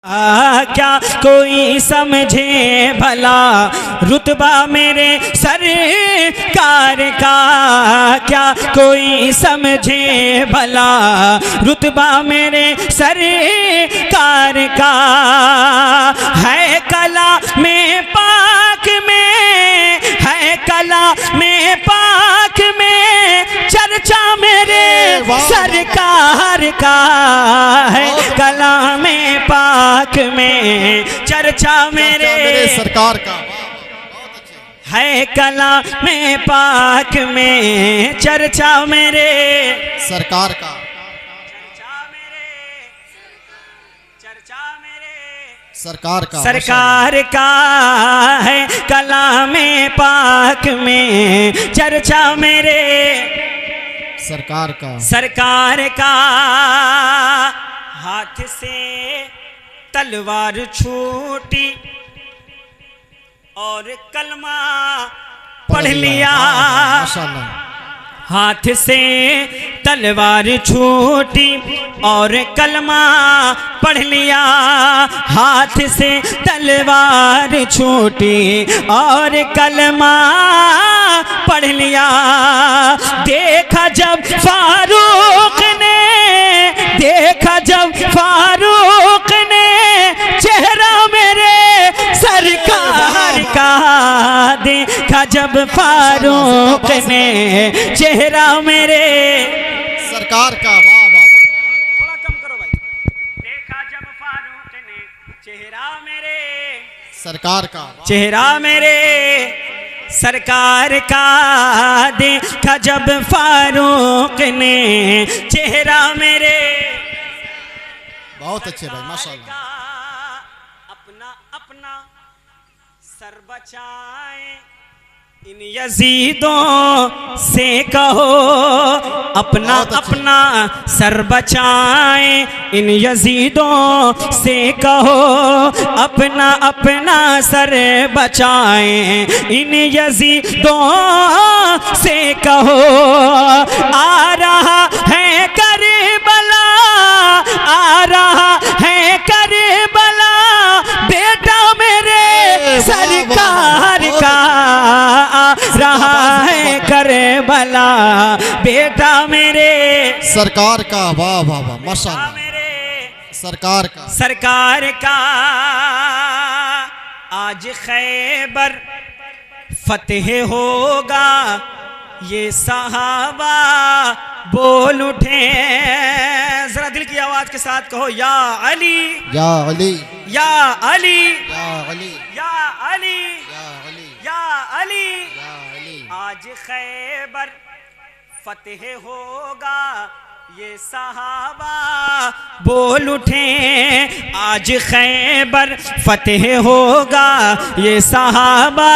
क्या कोई समझे भला रुतबा मेरे सरकार का, क्या कोई समझे भला रुतबा मेरे सरकार का। है कला में पाक में, है कला में पाक में चर्चा मेरे सरकार का। है कला में पाक में चर्चा मेरे सरकार का। है कला में पाक में चर्चा मेरे सरकार का। सरकार का। सरकार का है कला में पाक में चर्चा मेरे सरकार का। सरकार का। हाथ से तलवार छूटी और कलमा पढ़ लिया। हाथ से तलवार छूटी और कलमा पढ़ लिया। हाथ से तलवार छूटी और कलमा पढ़ लिया। देखा जब फारूक ने, देखा जब फारूक ने चेहरा मेरे सरकार का। देखा जब फारूक ने चेहरा मेरे सरकार का। वाह वाह वाह, थोड़ा कम करो भाई। देखा जब फारूक ने चेहरा मेरे सरकार का। चेहरा मेरे सरकार का। देखा जब फारूक ने चेहरा मेरे। बहुत अच्छे भाई, माशाल्लाह। अपना अपना सर बचाए इन यजीदों से कहो। अपना अपना सर बचाए इन यजीदों से कहो। अपना अपना सर बचाए इन यजीदों से कहो। आ रहा है करबला, आ रहा है करबला बेटा मेरे सरकार का। रहा है करबला बेटा मेरे सरकार का। वाह वाह वाह, माशाल्लाह। सरकार का। सरकार का। आज खैबर फतेह होगा ये सहाबा बोल उठे। जरा दिल की आवाज के साथ कहो, या अली या अली या अली या अली या अली या अली या अली। या अली। आज खैबर फतेह होगा ये सहाबा बोल उठे। आज खैबर फतेह होगा ये सहाबा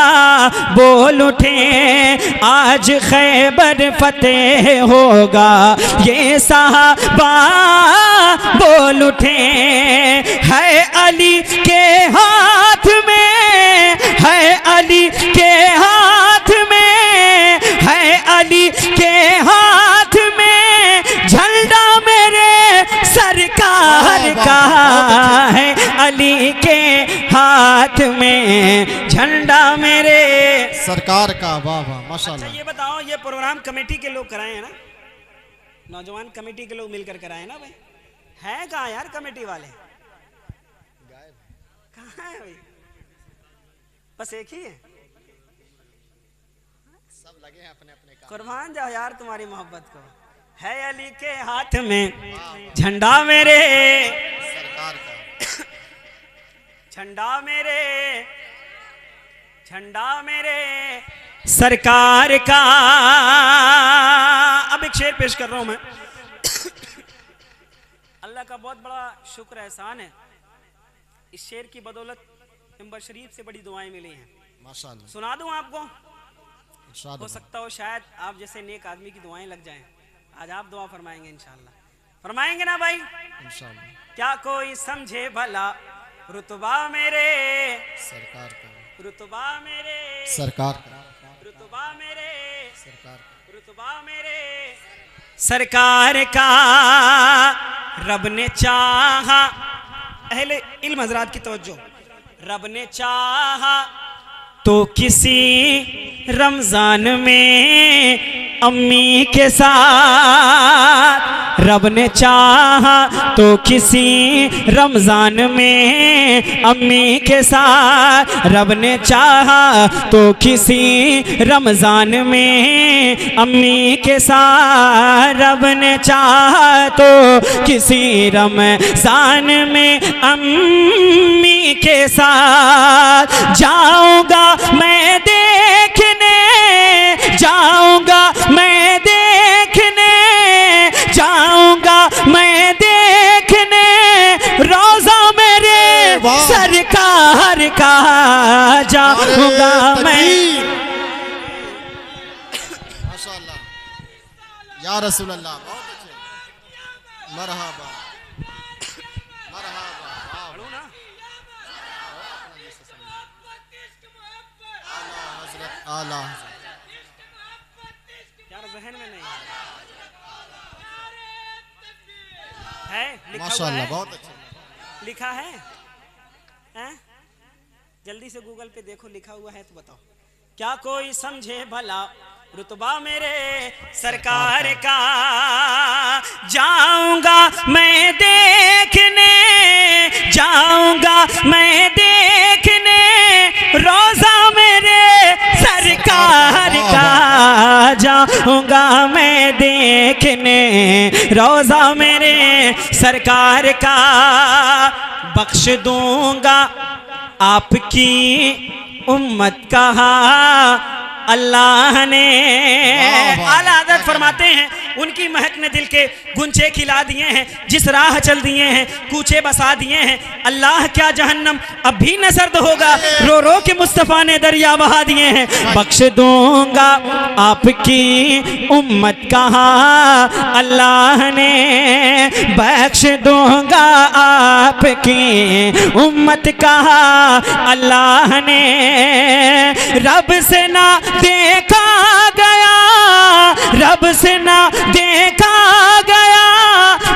बोल उठे। आज खैबर फतेह होगा ये सहाबा बोल उठे। है अली के हाथ में, है अली के हाथ में, है अली के हाथ में झंडा मेरे सरकार का। है अली के हाथ में झंडा मेरे सरकार का। वाह वाह, माशाल्लाह। अच्छा ये बताओ, ये प्रोग्राम कमेटी के लोग कराए हैं ना? नौजवान कमेटी के लोग मिलकर कराए ना भाई? है कहाँ यार कमेटी वाले? कहाँ है भाई? बस एक ही है? सब लगे हैं अपने अपने काम। कुर्बान जाओ यार तुम्हारी मोहब्बत को। है अली के हाथ में झंडा मेरे सरकार का। झंडा मेरे, झंडा मेरे सरकार का। अब एक शेर पेश कर रहा हूं मैं। अल्लाह का बहुत बड़ा शुक्र एहसान है, इस शेर की बदौलत मिंबर शरीफ से बड़ी दुआएं मिली हैं। माशाल्लाह। सुना दूं आपको? इरशाद हो सकता हो शायद आप जैसे नेक आदमी की दुआएं लग जाएं। आज आप दुआ फरमाएंगे इंशाल्लाह। फरमाएंगे ना भाई? इंशाल्लाह। क्या कोई समझे भला रुतबा मेरे सरकार का। रुतबा मेरे सरकार का। रुतबा मेरे सरकार का। रुतबा मेरे सरकार का। रब ने चाहा अहले इल्म हजरात की तवज्जो, रब ने चाहा तो किसी रमजान में अम्मी के साथ, रब ने चाहा तो किसी रमजान में अम्मी के साथ, रब ने चाहा तो किसी रमजान में अम्मी के साथ, रब ने चाहा तो किसी रमजान में अम्मी के साथ जाऊंगा मैं देखने, जाऊंगा मैं देखने, जाऊंगा मैं देखने रोजा मेरे सरकार का, जाऊंगा मैं। माशाअल्लाह या रसूल अल्लाह, बहुत अच्छे, मरहबा मरहबा। आला यार जहन में नहीं है, लिखा हुआ माशाअल्लाह, है, बहुत अच्छे। लिखा है, हैं? जल्दी से गूगल पे देखो लिखा हुआ है तो बताओ। क्या कोई समझे भला रुतबा मेरे सरकार का, जाऊंगा मैं देखने, जाऊंगा मैं देखने रोजा मेरे सरकार का, जाऊंगा मैं देखने रोजा मेरे सरकार का, बख्श दूंगा आपकी उम्मत कहा अल्लाह ने। आला हज़रत फरमाते हैं उनकी महक ने दिल के गुंचे खिला दिए हैं, जिस राह चल दिए हैं कूचे बसा दिए हैं, अल्लाह क्या जहन्नम अब भी न सर्द होगा, रो रो के मुस्तफ़ा ने दरिया बहा दिए हैं। बख्श दूंगा आपकी उम्मत कहा अल्लाह ने, बख्श दूंगा आपकी उम्मत कहा अल्लाह ने, रब से ना देखा गया, रब से ना देखा गया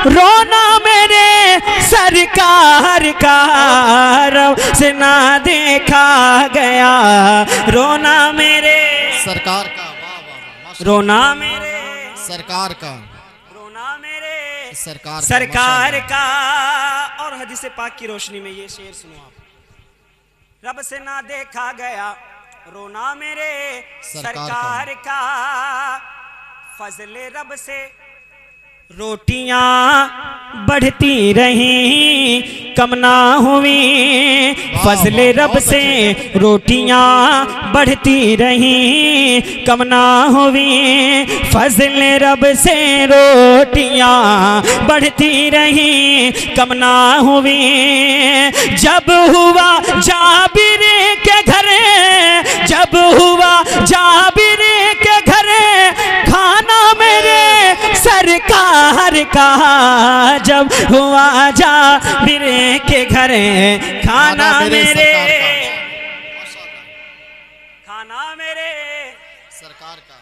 रोना मेरे सरकार का, रब से ना देखा गया रोना मेरे सरकार का, वाह वाह वाह, रोना मेरे सरकार का, रोना मेरे सरकार सरकार का। और हदीस पाक की रोशनी में ये शेर सुनो आप, रब से ना देखा गया रोना मेरे सरकार का, फजले रब से रोटियां बढ़ती रहीं कम ना हुई, फजले रब से रोटियां बढ़ती रहीं कम ना हुई, फजले रब से रोटियां बढ़ती रहीं कम ना हुई, जब हुआ जाबिर के घर, जब हुआ जाबिर के घर खाना मेरे सरकार का, जब हुआ जाबिर के घर खाना मेरे, खाना मेरे सरकार का।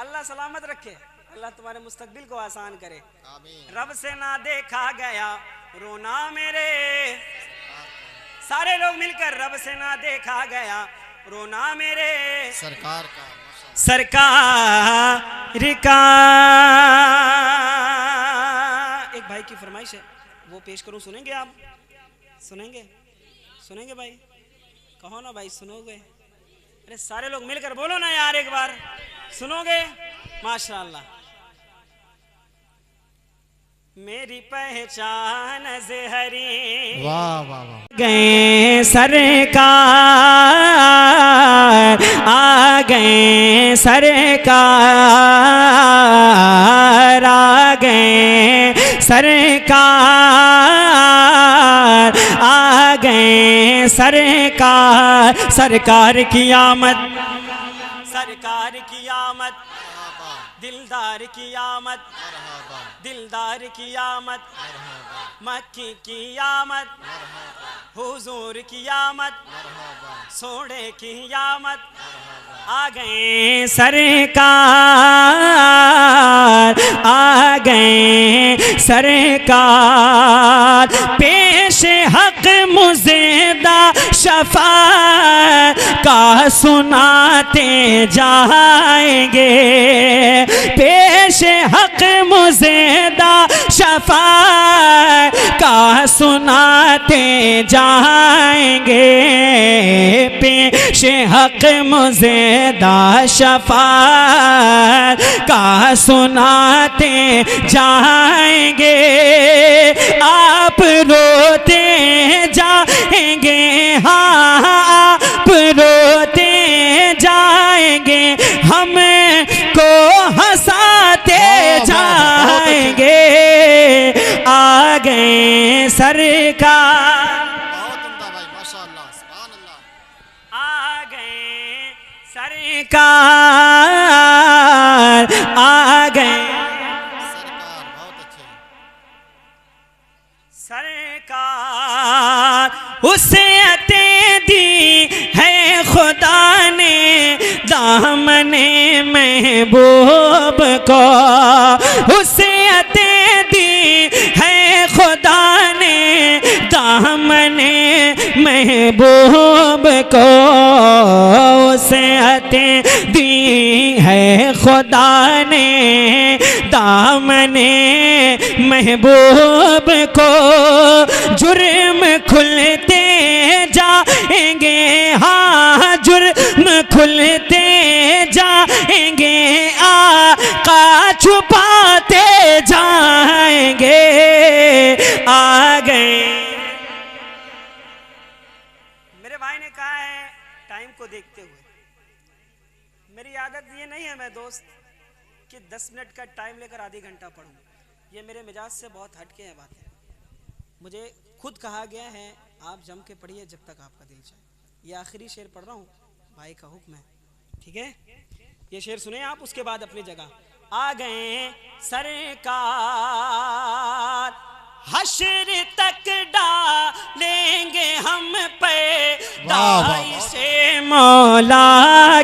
अल्लाह सलामत रखे, अल्लाह तुम्हारे मुस्तकबिल को आसान करे। आमीन। रब से ना देखा गया रोना मेरे, सारे लोग मिलकर रब से ना देखा गया रोना मेरे सरकार का, सरकार का। एक भाई की फरमाइश है वो पेश करूं, सुनेंगे आप? सुनेंगे? सुनेंगे भाई? कहो ना भाई, सुनोगे? अरे सारे लोग मिलकर बोलो ना यार एक बार, सुनोगे? माशाअल्लाह। मेरी पहचान ज़हरी वाह वाह वाह, गए सरकार, आ गए सरकार, आ गए सरकार, आ गए सरकार, सरकार की आमद, सरकार की आमद, दिलदार की आमद, दिलदार की आमद, मक्की की आमद, हुजूर की आमद, सोने की आमद, आ गए सरकार, आ गए सरकार, पेश हक मुज़ेदा शफ़ाअत का सुनाते जाएंगे, पेश हक मुज़ेदा शफ़ाअत का सुनाते जाएंगे, पेश हक मुज़ेदा शफ़ाअत का सुनाते जाएंगे। आप रोते जाएंगे, हाँ आप रोते जाएंगे, हमको हंसाते जाएंगे। आ गए सरकार, बहुत उम्दा भाई, माशाअल्लाह, सुभान अल्लाह। आ गए सरकार, आ गए सरकार बहुत अच्छे। सरकार, उसे अते दी है खुदा ने दामने महबूब को, उसे अते दी है खुदा ने दामने महबूब को, उसे अते दी है खुदा ने दामने महबूब को। जुर्म खुलते जाएंगे, हाँ जुर्म खुलते जाएंगे, आका छुपाते जाएंगे। आ गए, मेरे भाई ने कहा है टाइम को देखते हुए, मेरी आदत ये नहीं है मैं दोस्त कि 10 मिनट का टाइम लेकर आधी घंटा पढूं, ये मेरे मिजाज से बहुत हटके है बातें। मुझे खुद कहा गया है आप जम के पढ़िए जब तक आपका दिल चाहे। ये आखिरी शेर पढ़ रहा हूँ, भाई का हुक्म है, ठीक है? ये शेर सुने आप, उसके बाद अपनी जगह। आ गए सरकार, हश्र तक डालेंगे हम पे दाई से मौला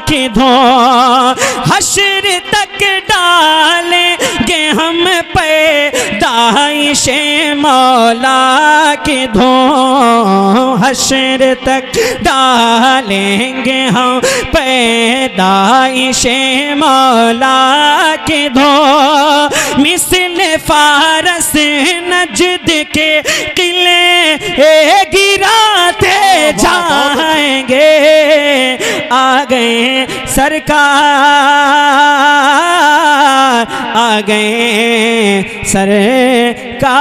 की धो, हश्र तक डालेंगे हम पे दाई से मौला की धो, हश्र तक डालेंगे हम पे दाई से मौला की धो, मिसल फारस नजद के किले गिराते जाएंगे। आ गए सरकार, आ गए सरकार,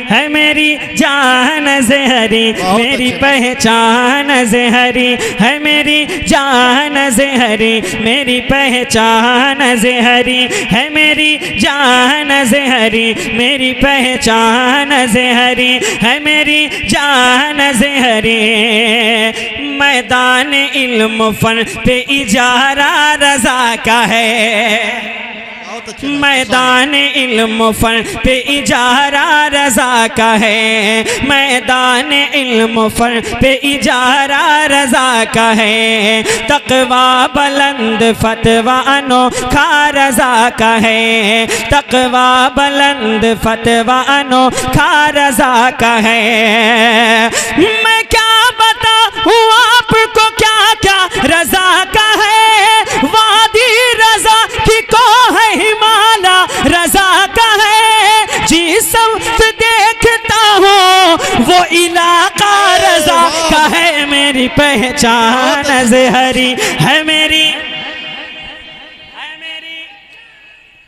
है मेरी जान ज़हरी, मेरी पहचान ज़हरी, है मेरी जान ज़हरी, मेरी पहचान ज़हरी, है मेरी जान ज़हरी, मेरी पहचान ज़हरी, है मेरी जान ज़हरी। मैदान इल्म फन पे इजारा रज़ा का है, मैदान इल्म फन पे इजारा रज़ा का है, मैदान इल्म फन पे इजारा रज़ा का है, तक़वा बुलंद फतवा अनोखा रज़ा का है, तक़वा बुलंद फतवा अनोखा रज़ा का है। मैं क्या बताऊँ आपको क्या क्या रज़ा का है, वादी रज़ा की को है हिमाला रज़ा का है, जिस वक्त देखता हूँ वो इलाका रज़ा का है। मेरी पहचान ज़हरी है,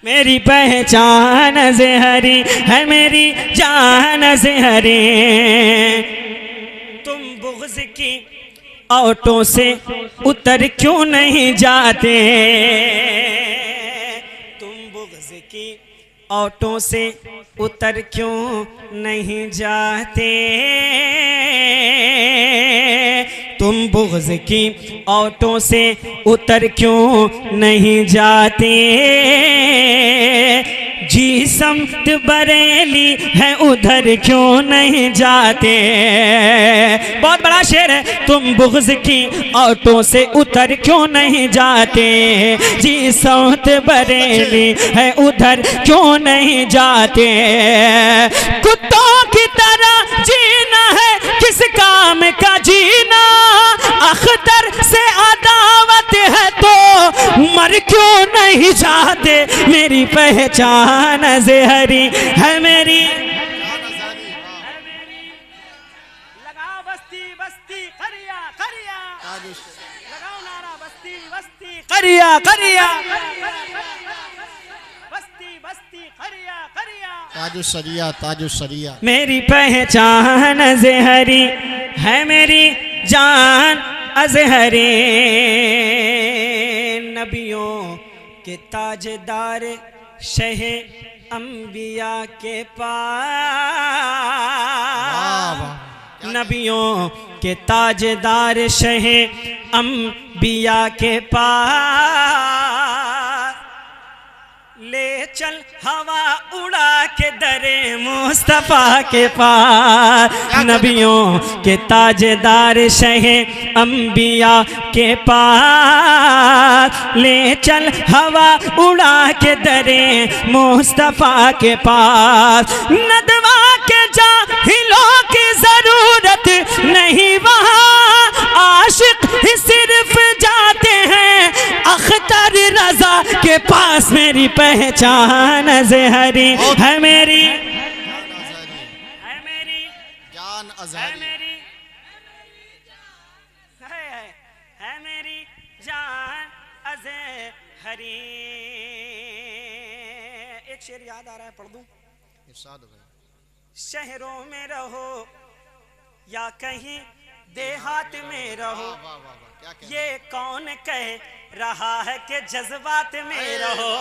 मेरी पहचान ज़हरी है, मेरी जान ज़हरी। तुम बुग़्ज़ की ऑटो से उतर क्यों नहीं जाते, तुम बुग़्ज़ की ऑटो से उतर क्यों नहीं जाते, तुम बुग़्ज़ की ऑटो से उतर क्यों नहीं जाते, जी समत बरेली है उधर क्यों नहीं जाते। बहुत बड़ा शेर है। तुम बुग़्ज़ की ऑटो से उतर क्यों नहीं जाते, जी समत बरेली है उधर क्यों नहीं जाते। कुत्तों की तरह जीना है किस काम का जीना, अख्तर से अदावत है तो मर क्यों नहीं जाते। मेरी पहचान ज़हरी है मेरी। लगाओ बस्ती बस्ती करिया करिया, लगाओ नारा बस्ती बस्ती करिया करिया, बस्ती बस्ती करिया करिया। ताजु सरिया ताजु सरिया। मेरी पहचान ज़हरी है मेरी जान अज़हरी। नबियों के ताजदार शह अंबिया के पास, नबियों के ताजदार शह अंबिया के पास, ले चल हवा उड़ा के दरे मुस्तफ़ा के पास। नबियों के ताजदार शह अंबिया के पास, ले चल हवा उड़ा के दरे मुस्तफ़ा के पास। नदवा के जाहिलों की ज़रूरत नहीं वहाँ, आशिक ही सिर्फ जाते हैं अख्तर रज़ा के पास। मेरी पहचान ज़हरी है मेरी, है मेरी जान है अज़हरी। मेरी, है मेरी जान अज़हरी। एक शेर याद आ रहा है, पढ़ दूं? इरशाद भाई। शहरों में रहो या कहीं देहात में रहो, वाह वाह वाह, क्या कहना। ये कौन कह रहा है कि जज्बात में रहो।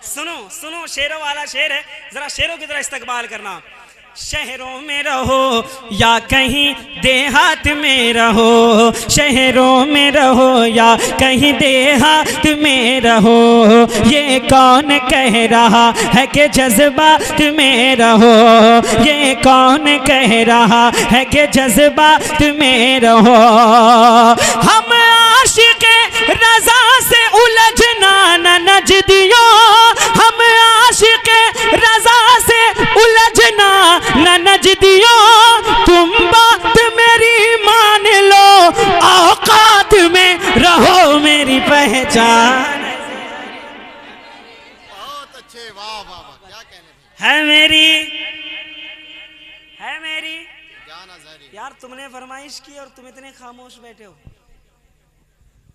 सुनो सुनो, शेरों वाला शेर है, जरा शेरों की तरह इस्तकबाल करना। शहरों में रहो या कहीं देहात में रहो, शहरों में रहो या कहीं देहात में रहो, ये कौन कह रहा है कि जज्बात में रहो, ये कौन कह रहा है कि जज्बात में रहो। हम आशिक रज़ा से उलझना न नजदियों, हम आशिक रज़ा से उलझना न नजदियों, तुम बात मेरी मान लो औकात में रहो। मेरी पहचान बहुत अच्छे, वाह वाह वाह, क्या कहने थे। है मेरी, है मेरी जान अज़हरी। यार तुमने फरमाइश की और तुम इतने खामोश बैठे हो।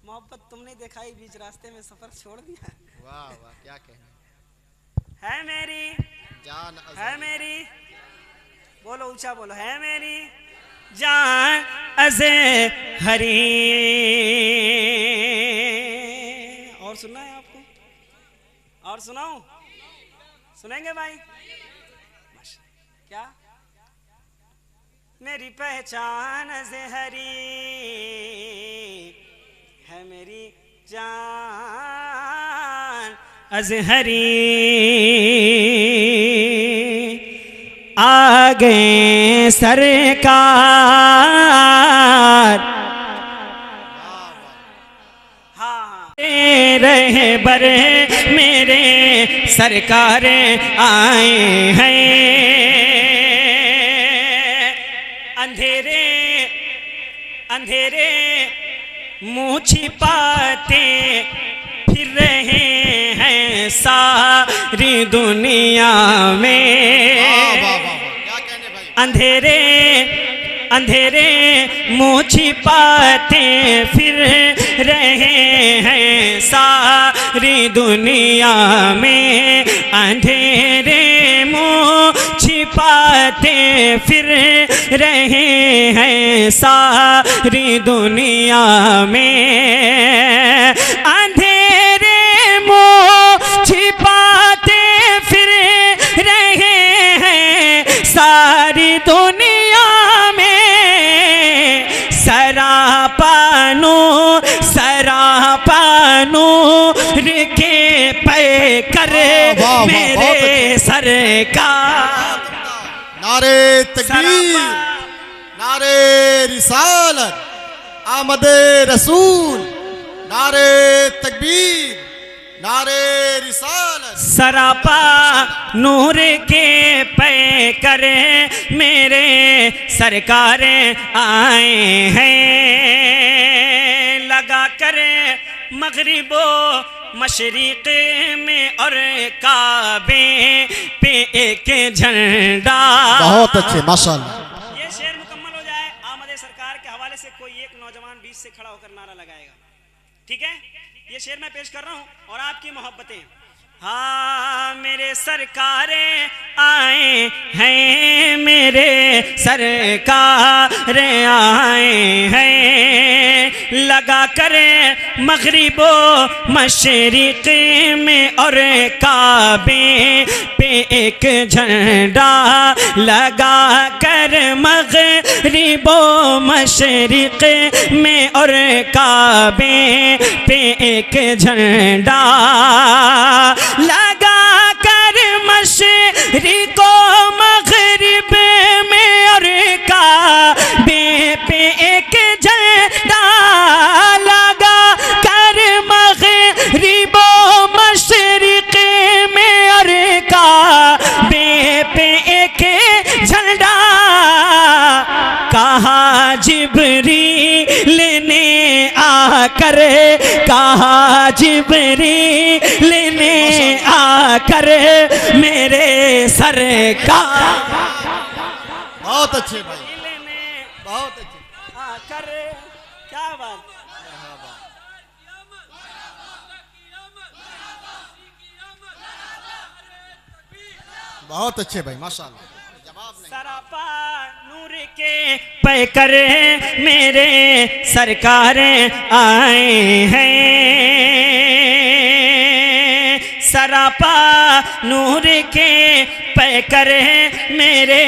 मोहब्बत तुमने दिखाई, बीच रास्ते में सफर छोड़ दिया। वाह वाह, क्या कहने। है मेरी जान है अज़हरी। मेरी, बोलो ऊंचा बोलो, है मेरी जान अज़हरी। और सुनना है आपको? और सुनाऊं? सुनेंगे भाई? क्या? मेरी पहचान अज़हरी है मेरी जान अज़हरी। आ गए सरकार, हाँ रहे बरे मेरे सरकार आए हैं। अंधेरे अंधेरे मुँह छिपाते फिर रहे हैं सारी दुनिया में। वाह वाह वाह, क्या कहने भाई। अंधेरे अंधेरे मुँह छिपाते फिर रहे हैं सारी दुनिया में। अंधेरे मुँह छिपाते फिर रहे हैं सारी दुनिया में। अंधेरे मुँह छिपाते फिर रहे हैं सारी दुनिया में। सरापा नूर के पैकर मेरे सरकार। नारे तकबीर, नारे रिसालत, आमदे रसूल, नारे तकबीर, नारे रिसालत। सरापा नूर के पे करे मेरे सरकार आए हैं, लगा कर मगरिबो मशरिक में और काबे पे एक झंडा। बहुत अच्छे माशाल्लाह। ये शेर मुकम्मल हो जाए, आमद सरकार के हवाले से कोई एक नौजवान बीच से खड़ा होकर नारा लगाएगा, ठीक है? ये शेर मैं पेश कर रहा हूं और आपकी मोहब्बतें। हाँ मेरे सरकारें आए हैं, मेरे सरकार आए हैं, लगा कर मगरिबो मशरिक में और काबे पे एक झंडा, लगा कर मगरिबो मशरिक में और काबे पे एक झंडा, लगा कर मशरिको मगरिब में और काबे पे एक झंडा, लगा कर मगरिबो मशरिक में और काबे पे एक झंडा, कहा जिब्रील ने आकर, कहा जिब्रील ने आकर मेरे सरकार। बहुत अच्छे भाई, बहुत अच्छे। आकर क्या बात, बहुत अच्छे भाई माशाल्लाह। सरापा नूर के पैकर मेरे सरकार आए हैं, सरापा नूर के पैकर मेरे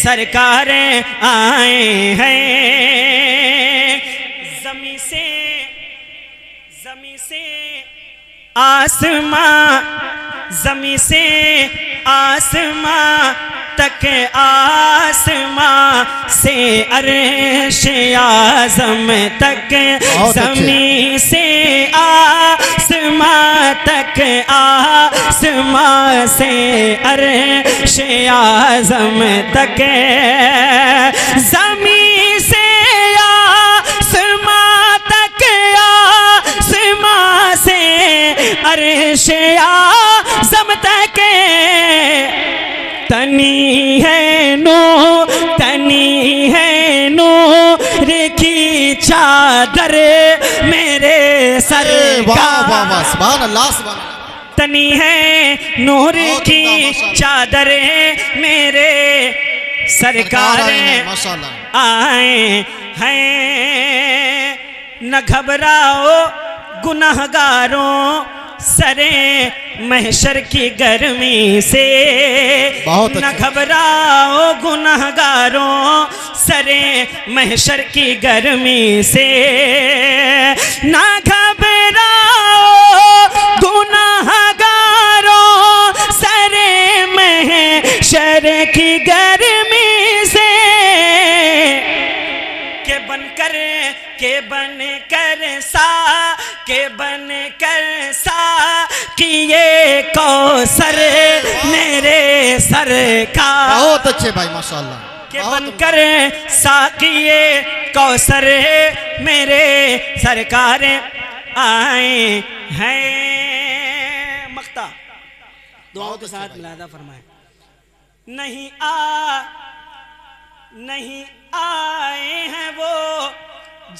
सरकार आए हैं, जमी से आसमां, जमी से आसमां तक, आसमां से अर्श आज़म तक, ज़मीन से आसमां तक, आसमां से अर्श आज़म तक, ज़मीन से आसमां तक, आसमां से अर्श आज़म तक, तनी है नूर की चादर मेरे सरकार। वाह वाह वाह, सुभान अल्लाह सुभान अल्लाह। तनी है नूर की चादर मेरे सरकार माशाल्लाह आए हैं, न घबराओ गुनाहगारों सरे महशर की गर्मी से, न घबराओ गुनाहगारों सरे महशर की गर्मी से, न घबराओ गुनाहगारों सरे महशर की गर्मी से, के बनकर किए कौसर मेरे सरकार। बहुत अच्छे भाई माशाल्लाह। के बनकर साकिए कौसर मेरे सरकार आए हैं। मक्ता दुआओं के साथ मिलादा फरमाए। नहीं आए हैं वो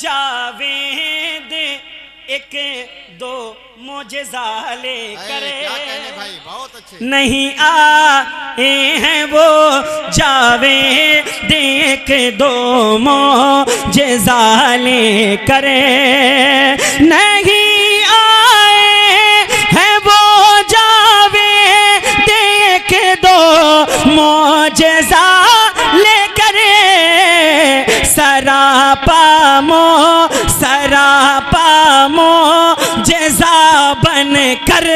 जावेद एक दो मोजेज़ा लेकर, भाई बहुत अच्छे। नहीं आए हैं वो जावेद एक दो मोजेज़ा लेकर, नहीं आए हैं वो जावेद एक दो मोजेज़ा लेकर, सरापा मोजेज़ा बन कर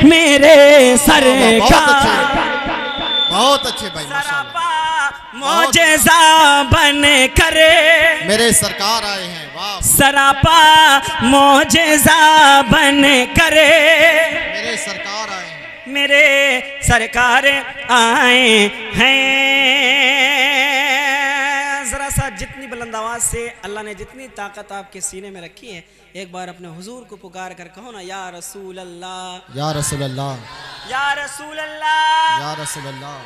मेरे सरकार। बहुत अच्छे भाई माशाल्लाह। सरापा मोजेजा बन करे मेरे सरकार आए हैं, वाह। सरापा मोजेजा बन करे मेरे सरकार आए हैं, मेरे सरकार आए हैं। जरा सा जितनी बुलंद आवाज से अल्लाह ने जितनी ताकत आपके सीने में रखी है, एक बार अपने हुजूर को पुकार कर कहो ना, या रसूल अल्लाह, या रसूल अल्लाह, या रसूल अल्लाह, या रसूल अल्लाह,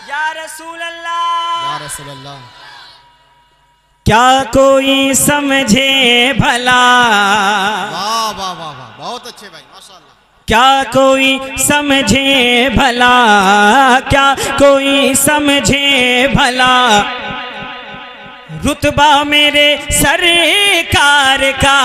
या रसूल अल्लाह। या रसूल अल्लाह। क्या कोई समझे भला, वाह वाह वाह वाह, बहुत अच्छे भाई माशाल्लाह। क्या कोई समझे भला, क्या कोई समझे भला, रुतबा मेरे सरकार का।